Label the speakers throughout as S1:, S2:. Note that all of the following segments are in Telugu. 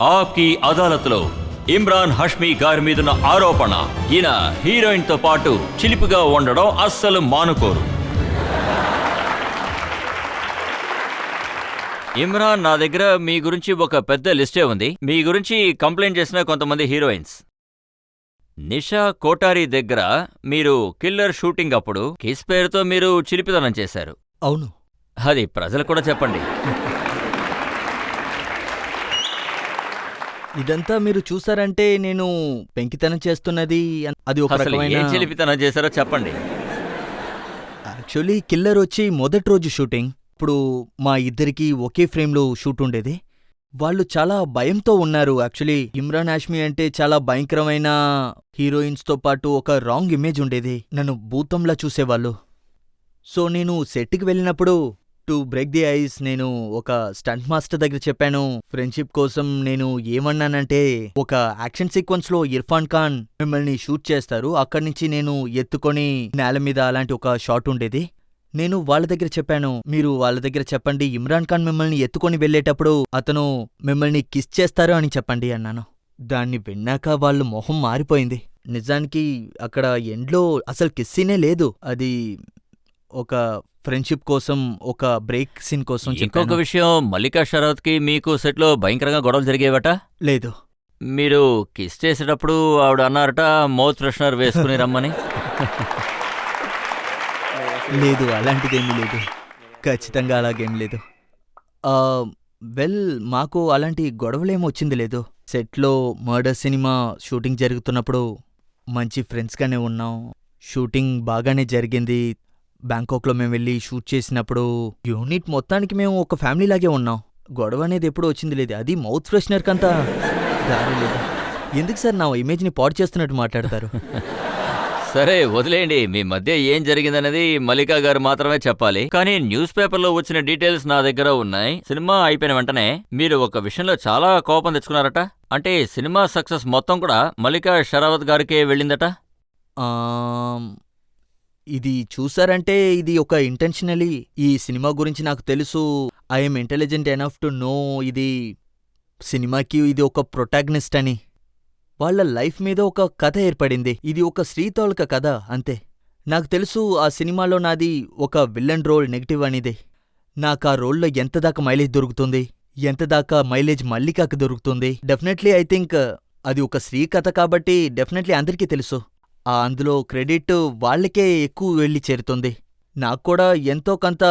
S1: ఆప్కి అదాలత్లో ఇమ్రాన్ హష్మీ గారి మీదున్న ఆరోపణ, ఈయన హీరోయిన్ తో పాటు చిలిపిగా ఉండడం అస్సలు మానుకోరు. ఇమ్రాన్, నా దగ్గర మీ గురించి ఒక పెద్ద లిస్టే ఉంది. మీ గురించి కంప్లైంట్ చేసిన కొంతమంది హీరోయిన్స్. నిషా కోటారి దగ్గర మీరు కిల్లర్ షూటింగ్ అప్పుడు కిస్ పేరుతో మీరు చిలిపితనం చేశారు.
S2: అవును,
S1: అది ప్రజలు కూడా చెప్పండి.
S2: ఇదంతా మీరు చూసారంటే నేను పెంకితనం చేస్తున్నది అది ఒక
S1: అసలు
S2: రకమైన
S1: ఏం చిలిపితనం చేశారో చెప్పండి.
S2: యాక్చువల్లీ కిల్లర్ వచ్చి మొదటి రోజు షూటింగ్. ఇప్పుడు మా ఇద్దరికి ఒకే ఫ్రేమ్లో షూట్ ఉండేది. వాళ్ళు చాలా భయంతో ఉన్నారు. యాక్చువల్లీ ఇమ్రాన్ హాష్మీ అంటే చాలా భయంకరమైన హీరోయిన్స్తో పాటు ఒక రాంగ్ ఇమేజ్ ఉండేది. నన్ను భూతంలా చూసేవాళ్ళు. సో నేను సెట్కి వెళ్ళినప్పుడు టు బ్రేక్ ది ఐస్ నేను ఒక స్టంట్ మాస్టర్ దగ్గర చెప్పాను. ఫ్రెండ్షిప్ కోసం నేను ఏమన్నానంటే, ఒక యాక్షన్ సీక్వెన్స్ లో ఇర్ఫాన్ ఖాన్ మిమ్మల్ని షూట్ చేస్తారు, అక్కడి నుంచి నేను ఎత్తుకొని నేల మీద అలాంటి ఒక షాట్ ఉండేది. నేను వాళ్ళ దగ్గర చెప్పాను, మీరు వాళ్ళ దగ్గర చెప్పండి ఇమ్రాన్ ఖాన్ మిమ్మల్ని ఎత్తుకొని వెళ్ళేటప్పుడు అతను మిమ్మల్ని కిస్ చేస్తారు అని చెప్పండి అన్నాను. దాన్ని విన్నాక వాళ్ళు మొహం మారిపోయింది. నిజానికి అక్కడ ఎండ్లో అసలు కిస్సీనే లేదు. అది ఒక ఫ్రెండ్షిప్ కోసం, ఒక బ్రేక్ సీన్ కోసం.
S1: ఇంకొక విషయం, మల్లికా షరావత్ కి మీకు సెట్ లో భయంకరంగా గొడవలు జరిగేవట.
S2: లేదు,
S1: మీరు కిస్ చేసేటప్పుడు ఆవిడ అన్నారట మౌత్ ఫ్రెషనర్ వేసుకుని రమ్మని.
S2: లేదు, అలాంటిదేమీ లేదు. ఖచ్చితంగా అలాగేం లేదు. వెల్, మాకు అలాంటి గొడవలేమో వచ్చింది లేదు. సెట్లో మర్డర్ సినిమా షూటింగ్ జరుగుతున్నప్పుడు మంచి ఫ్రెండ్స్గానే ఉన్నాం. షూటింగ్ బాగానే జరిగింది. బ్యాంకాక్లో మేము వెళ్ళి షూట్ చేసినప్పుడు యూనిట్ మొత్తానికి మేము ఒక ఫ్యామిలీలాగే ఉన్నాం. గొడవ అనేది ఎప్పుడూ వచ్చింది లేదు. అది మౌత్ ఫ్రెషనర్కంతా దారి లేదు. ఎందుకు సార్ నా ఇమేజ్ని పాడు చేస్తున్నట్టు మాట్లాడతారు?
S1: సరే వదిలేయండి, మీ మధ్య ఏం జరిగిందనేది మల్లికా గారు మాత్రమే చెప్పాలి. కానీ న్యూస్ పేపర్లో వచ్చిన డీటెయిల్స్ నా దగ్గర ఉన్నాయి. సినిమా అయిపోయిన వెంటనే మీరు ఒక విషయంలో చాలా కోపం తెచ్చుకున్నారట. అంటే సినిమా సక్సెస్ మొత్తం కూడా మల్లికా షరావత్ గారికే వెళ్ళిందట.
S2: ఇది చూసారంటే ఇది ఒక ఇంటెన్షనలీ, ఈ సినిమా గురించి నాకు తెలుసు. I'm intelligent enough to know ఇది సినిమాకి ఇది ఒక ప్రొటాగనిస్ట్ అని. వాళ్ళ లైఫ్ మీద ఒక కథ ఏర్పడింది. ఇది ఒక శ్రీతోల్క కథ అంతే. నాకు తెలుసు ఆ సినిమాలో నాది ఒక విల్లన్ రోల్, నెగిటివ్ అనేది. నాకు ఆ రోల్లో ఎంతదాకా మైలేజ్ దొరుకుతుంది, ఎంతదాకా మైలేజ్ మల్లికాకు దొరుకుతుంది. డెఫినెట్లీ ఐ థింక్ అది ఒక స్త్రీ కథ కాబట్టి డెఫినెట్లీ అందరికీ తెలుసు. అందులో క్రెడిట్ వాళ్ళకే ఎక్కువ వెళ్ళి చేరుతుంది. నాకు కూడా ఎంతో కొంత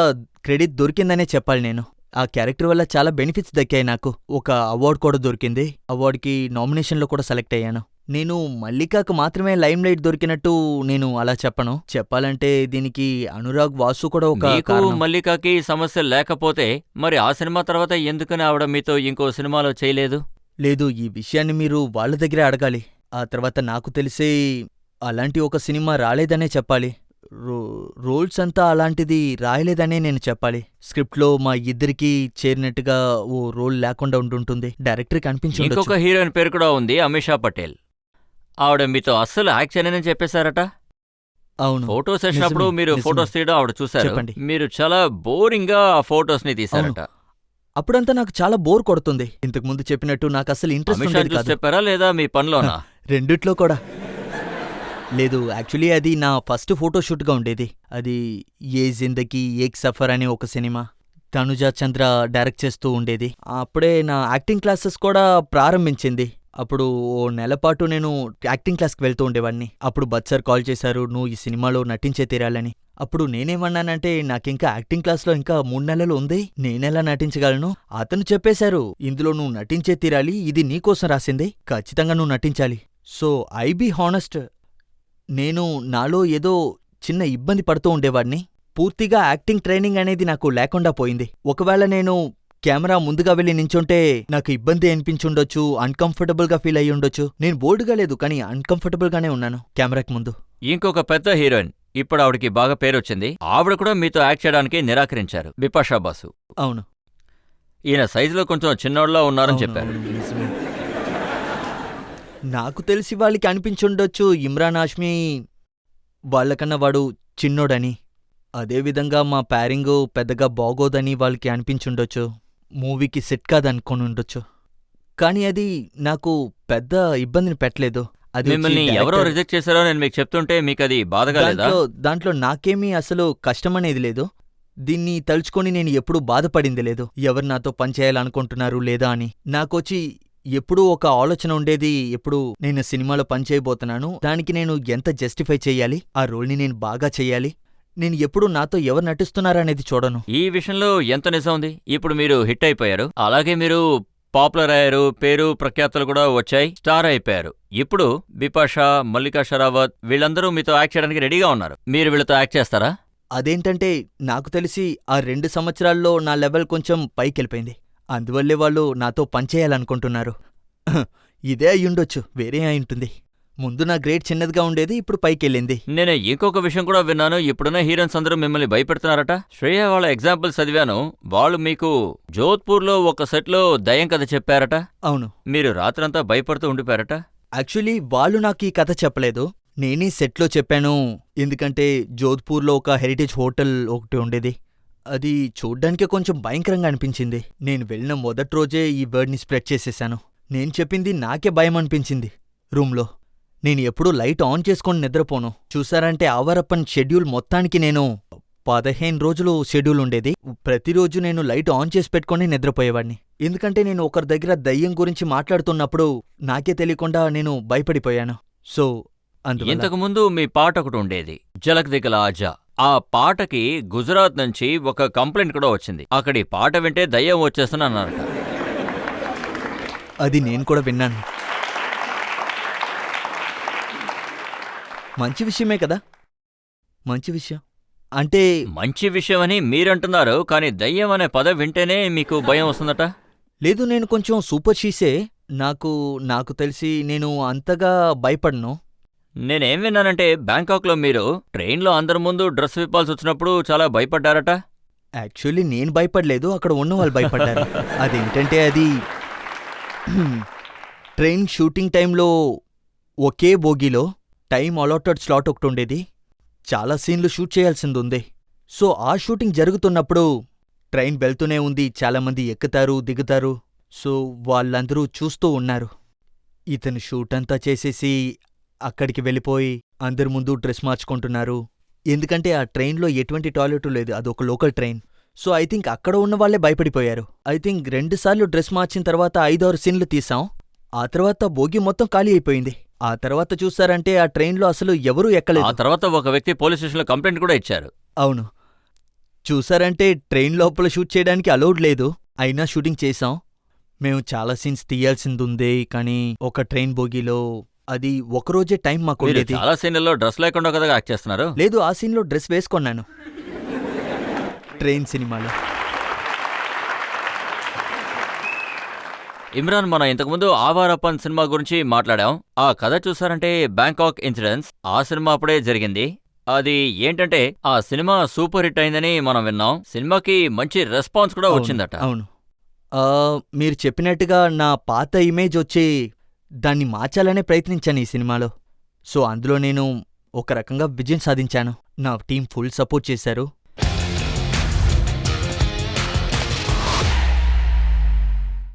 S2: క్రెడిట్ దొరికిందనే చెప్పాలి. నేను ఆ క్యారెక్టర్ వల్ల చాలా బెనిఫిట్స్ దక్కాయి. నాకు ఒక అవార్డు కూడా దొరికింది. అవార్డుకి నామినేషన్లో కూడా సెలెక్ట్ అయ్యాను. నేను మల్లికాకు మాత్రమే లైమ్ లైట్ దొరికినట్టు నేను అలా చెప్పను. చెప్పాలంటే దీనికి అనురాగ్ వాసు కూడా ఒక కారణం.
S1: మల్లికాకి సమస్య లేకపోతే మరి ఆ సినిమా తర్వాత ఎందుకని ఆవిడ మీతో ఇంకో సినిమాలో చేయలేదు?
S2: లేదు, ఈ విషయాన్ని మీరు వాళ్ళ దగ్గరే అడగాలి. ఆ తర్వాత నాకు తెలిసే అలాంటి ఒక సినిమా రాలేదనే చెప్పాలి. రోల్స్ అంతా అలాంటిది రాయలేదనే నేను చెప్పాలి. స్క్రిప్ట్లో మా ఇద్దరికి చేరినట్టుగా ఓ రోల్ లేకుండా ఉంటుంటుంది. డైరెక్టర్కి అనిపించింది.
S1: ఇంకొక హీరోయిన్ పేరు కూడా ఉంది, అమిషా పటేల్. ఆవిడ మీతో అస్సలు యాక్ట్ చేయనని చెప్పేశారట.
S2: అవును,
S1: ఫోటో సెషన్ అప్పుడు మీరు ఫోటోస్ తీయడం ఆవిడ చూసారు. మీరు చాలా బోరింగ్ గా ఆ ఫోటోస్ ని తీసారట.
S2: అప్పుడంతా నాకు చాలా బోర్ కొడుతుంది. ఇంతకు ముందు చెప్పినట్టు నాకు అసలు ఇంట్రెస్ట్
S1: చెప్పారా లేదా మీ పనిలోనా?
S2: రెండిట్లో కూడా లేదు. యాక్చువల్లీ అది నా ఫస్ట్ ఫోటోషూట్గా ఉండేది. అది ఏ జిందగీ ఏక్ సఫర్ అనే ఒక సినిమా తనుజా చంద్ర డైరెక్ట్ చేస్తూ ఉండేది. అప్పుడే నా యాక్టింగ్ క్లాసెస్ కూడా ప్రారంభించింది. అప్పుడు ఓ నెలపాటు నేను యాక్టింగ్ క్లాస్కి వెళ్తూ ఉండేవాడిని. అప్పుడు బచ్చర్ కాల్ చేశారు, నువ్వు ఈ సినిమాలో నటించే తీరాలని. అప్పుడు నేనేమన్నానంటే, నాకింకా యాక్టింగ్ క్లాస్లో ఇంకా 3 నెలలు ఉంది, నేనెలా నటించగలను? అతను చెప్పేశారు, ఇందులో నువ్వు నటించే తీరాలి, ఇది నీకోసం రాసింది, ఖచ్చితంగా నువ్వు నటించాలి. సో ఐ బీ హానెస్ట్, నేను నాలో ఏదో చిన్న ఇబ్బంది పడుతూ ఉండేవాడిని. పూర్తిగా యాక్టింగ్ ట్రైనింగ్ అనేది నాకు లేకుండా పోయింది. ఒకవేళ నేను కెమెరా ముందుగా వెళ్ళి నించుంటే నాకు ఇబ్బంది అనిపించుండొచ్చు, అన్కంఫర్టబుల్గా ఫీల్ అయ్యి ఉండొచ్చు. నేను బోల్డ్గా లేదు, కానీ అన్కంఫర్టబుల్గానే ఉన్నాను కెమెరాకి ముందు.
S1: ఇంకొక పెద్ద హీరోయిన్, ఇప్పుడు ఆవిడకి బాగా పేరొచ్చింది, ఆవిడ కూడా మీతో యాక్ట్ చేయడానికి నిరాకరించారు, బిపాషా బాసు.
S2: అవును,
S1: ఈయన సైజులో కొంచెం చిన్నోళ్ళ ఉన్నారని చెప్పారు.
S2: నాకు తెలిసి వాళ్ళకి అనిపించుండొచ్చు ఇమ్రాన్ హాష్మీ వాళ్ళకన్నా వాడు చిన్నోడని. అదేవిధంగా మా ప్యారింగు పెద్దగా బాగోదని వాళ్ళకి అనిపించుండొచ్చు. మూవీకి సెట్ కాదనుకొని ఉండొచ్చు. కానీ అది నాకు పెద్ద ఇబ్బందిని పెట్టలేదు. అది వచ్చి
S1: మిమ్మల్ని ఎవరో
S2: డైరెక్టర్
S1: రిజెక్ట్ చేశారో నేను మీకు చెప్తుంటే మీకు అది బాధగా లేదా?
S2: దాంట్లో నాకేమీ అసలు కష్టమనేది లేదు. దీన్ని తలుచుకొని నేను ఎప్పుడూ బాధపడింది లేదు. ఎవరు నాతో పనిచేయాలనుకుంటున్నారు లేదా అని. నాకొచ్చి ఎప్పుడూ ఒక ఆలోచన ఉండేది, ఎప్పుడు నేను సినిమాలో పనిచేయబోతున్నాను, దానికి నేను ఎంత జస్టిఫై చెయ్యాలి, ఆ రోల్ని నేను బాగా చెయ్యాలి. నేను ఎప్పుడూ నాతో ఎవరు నటిస్తున్నారనేది చూడను.
S1: ఈ విషయంలో ఎంత నిజం ఉంది? ఇప్పుడు మీరు హిట్ అయిపోయారు, అలాగే మీరు పాపులర్ అయ్యారు, పేరు ప్రఖ్యాతులు కూడా వచ్చాయి, స్టార్ అయిపోయారు. ఇప్పుడు బిపాషా, మల్లికా షరావత్ వీళ్ళందరూ మీతో యాక్ట్ చేయడానికి రెడీగా ఉన్నారు. మీరు వీళ్ళతో యాక్ట్ చేస్తారా?
S2: అదేంటంటే నాకు తెలిసి ఆ 2 సంవత్సరాల్లో నా లెవెల్ కొంచెం పైకెళ్ళిపోయింది. అందువల్లే వాళ్ళు నాతో పనిచేయాలనుకుంటున్నారు. ఇదే అయ్యుండొచ్చు, వేరే అయింటుంది. ముందు నా గ్రేడ్ చిన్నదిగా ఉండేది, ఇప్పుడు పైకెళ్ళింది.
S1: నేను ఇంకొక విషయం కూడా విన్నాను, ఇప్పుడున్న హీరోయిన్స్ అందరూ మిమ్మల్ని భయపెడుతున్నారట. శ్రేయ వాళ్ళ ఎగ్జాంపుల్స్ చదివాను, వాళ్ళు మీకు జోధ్పూర్లో ఒక సెట్లో దయ్యం కథ చెప్పారట.
S2: అవును,
S1: మీరు రాత్రంతా భయపడుతూ ఉండిపోయారట.
S2: యాక్చువల్లీ వాళ్ళు నాకు ఈ కథ చెప్పలేదు, నేనే సెట్లో చెప్పాను. ఎందుకంటే జోధ్పూర్లో ఒక హెరిటేజ్ హోటల్ ఒకటి ఉండేది. అది చూడ్డానికి కొంచెం భయంకరంగా అనిపించింది. నేను వెళ్ళిన మొదటి రోజే ఈ వర్డ్ని స్ప్రెడ్ చేసేశాను. నేను చెప్పింది నాకే భయం అనిపించింది. రూమ్లో నేను ఎప్పుడూ లైట్ ఆన్ చేసుకొని నిద్రపోను. చూసారంటే ఆవరప్పన్ షెడ్యూల్ మొత్తానికి నేను 15 రోజులు షెడ్యూల్ ఉండేది. ప్రతిరోజు నేను లైట్ ఆన్ చేసి పెట్టుకొని నిద్రపోయేవాడిని. ఎందుకంటే నేను ఒకరి దగ్గర దయ్యం గురించి మాట్లాడుతున్నప్పుడు నాకే తెలియకుండా నేను భయపడిపోయాను. సో అందువల్ల
S1: ఇంతకు ముందు మీ పాట ఒకటి ఉండేది, జలక్ దిగల ఆజా. ఆ పాటకి గుజరాత్ నుంచి ఒక కంప్లైంట్ కూడా వచ్చింది. అక్కడి పాట వింటే దయ్యం వచ్చేస్తుంది అన్నారట.
S2: అది నేను కూడా విన్నాను. మంచి విషయమే కదా, మంచి విషయం. అంటే
S1: మంచి విషయమని మీరంటున్నారు, కానీ దయ్యం అనే పదం వింటేనే మీకు భయం వస్తుందట.
S2: లేదు, నేను కొంచెం సూపర్ షీసే. నాకు తెలిసి నేను అంతగా భయపడను.
S1: నేనేం విన్నానంటే బ్యాంకాక్లో మీరు ట్రైన్లో అందరి ముందు డ్రెస్ విప్పాల్సి వచ్చినప్పుడు చాలా భయపడ్డారట.
S2: యాక్చువల్లీ నేను భయపడలేదు, అక్కడ ఉన్నవాళ్ళు భయపడ్డారు. అదేంటంటే అది ట్రైన్ షూటింగ్ టైంలో ఒకే బోగీలో టైం అలాటెడ్ స్లాట్ ఒకటి ఉండేది. చాలా సీన్లు షూట్ చేయాల్సింది ఉంది. సో ఆ షూటింగ్ జరుగుతున్నప్పుడు ట్రైన్ వెళ్తూనే ఉంది, చాలామంది ఎక్కుతారు దిగుతారు. సో వాళ్ళందరూ చూస్తూ ఉన్నారు. ఇతను షూట్ అంతా చేసేసి అక్కడికి వెళ్ళిపోయి అందరి ముందు డ్రెస్ మార్చుకుంటున్నారు. ఎందుకంటే ఆ ట్రైన్లో ఎటువంటి టాయిలెట్ లేదు, అదొక local train. So I think అక్కడ ఉన్న వాళ్లే భయపడిపోయారు. ఐ థింక్ 2 సార్లు డ్రెస్ మార్చిన తర్వాత 5-6 సీన్లు తీసాం. ఆ తర్వాత బోగి మొత్తం ఖాళీ అయిపోయింది. ఆ తర్వాత చూసారంటే ఆ ట్రైన్లో అసలు ఎవరూ
S1: ఆ
S2: ఎక్కలేదు.
S1: తర్వాత ఒక వ్యక్తి పోలీస్ స్టేషన్లో కంప్లైంట్ కూడా ఇచ్చారు.
S2: అవును, చూసారంటే ట్రైన్ లోపల షూట్ చేయడానికి అలౌడ్ లేదు, అయినా షూటింగ్ చేసాం. మేము చాలా సీన్స్ తీయాల్సిందుంది, కానీ ఒక ట్రైన్ బోగీలో అది ఒకరోజే టైం మాకు
S1: మీరు
S2: ఉండేది.
S1: చాలా సీన్లలో డ్రెస్ లేకుండా కదా యాక్ట్ చేస్తున్నారు.
S2: లేదు, ఆ సీన్లో డ్రెస్ వేసుకున్నాను ట్రైన్ సినిమాలో.
S1: ఇమ్రాన్, మనం ఇంతకుముందు ఆవారప్పన్ సినిమా గురించి మాట్లాడాం. ఆ కథ చూసారంటే బ్యాంకాక్ ఇన్సిడెంట్స్, ఆ సినిమా అప్పుడే జరిగింది. అది ఏంటంటే ఆ సినిమా సూపర్ హిట్ అయిందని మనం విన్నాం. సినిమాకి మంచి రెస్పాన్స్ కూడా వచ్చిందట.
S2: అవును, మీరు చెప్పినట్టుగా నా పాత ఇమేజ్ వచ్చి దాన్ని మార్చాలనే ప్రయత్నించాను ఈ సినిమాలో. సో అందులో నేను ఒక రకంగా విజయం సాధించాను. నా టీం ఫుల్ సపోర్ట్ చేశారు.